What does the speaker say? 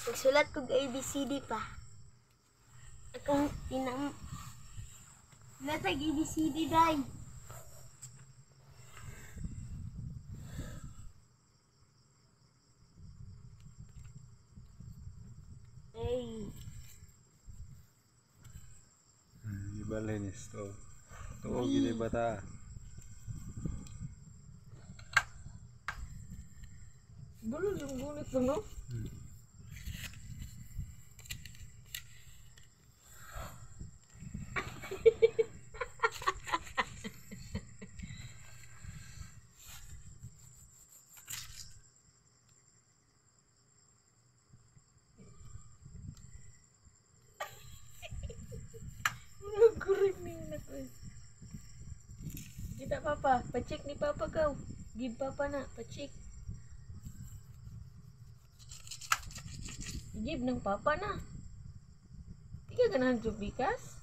Magsulat kog ABCD pa. Akong tinam. Natag ABCD day. Hey. Gibalinis to. Tuog gini bata. Dulu yung gulit to, no? Nagkurik ni anak ko. Kita papa, pa-check ni papa kau. Give papa na, pa-check. Give ng papa na. Tiga ganahan bikas.